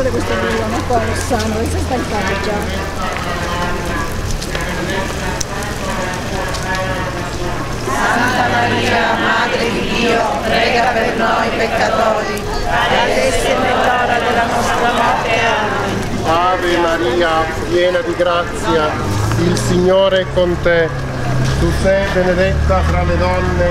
questo buono qua lo sanno, si sta in casa già. Santa Maria, Madre di Dio, prega per noi peccatori, adesso è l'ora della nostra morte. Amen. Ave Maria, piena di grazia, il Signore è con te. Tu sei benedetta fra le donne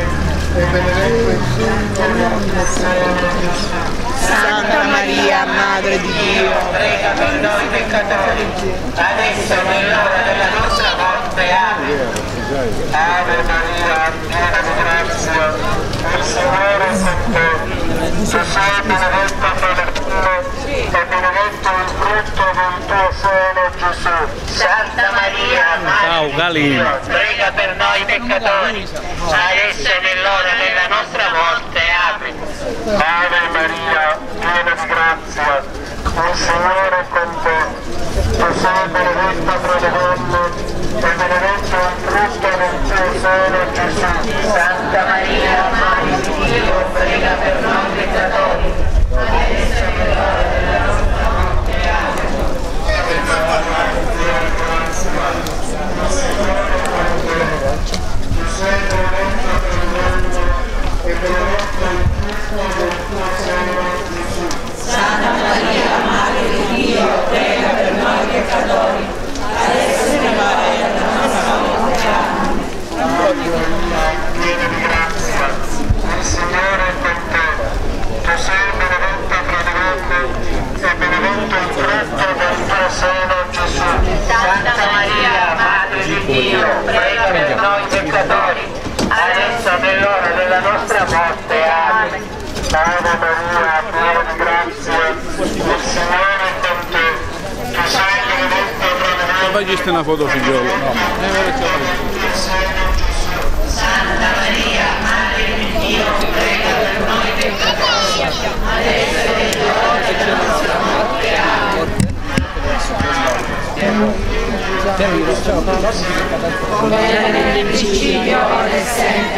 e benedetto il frutto del tuo seno, Gesù. Santa Maria, Madre di Dio, prega per noi peccatori, adesso è l'ora della nostra morte. Amen. Ave Maria, piena di grazia, il Signore è con te. Tu sei benedetta fra le donne e benedetto il frutto del tuo seno, Gesù. Santa Maria, Madre di Dio, prega per noi peccatori, adesso è nell'ora della nostra morte. Amen. Ave Maria, piena di grazia, il Signore è con te. Tu sei benedetta fra le donne e benedetto il frutto del tuo seno, Gesù. Santa Maria, Madre di Dio, prega per noi peccatori, adesso è nell'ora della nostra morte. Santa Maria, Madre di Dio, prega per noi peccatori, adesso è nell'ora della nostra morte. Piena di grazia, il Signore è con te. Tu sei benedetta fra le donne e benedetto il frutto del tuo seno, Gesù. Santa Maria, Madre di Dio, prega per noi peccatori, adesso è nell'ora della nostra morte. Amen. Ave Maria, piena di grazia, il Signore è con te. Tu sei benedetta fra le donne. Faciste una foto figliolo? No. Santa Maria, Madre di Dio, prega per noi peccatori, adesso è nell'ora della nostra morte. Amen. Come era nel principio, ora e sempre,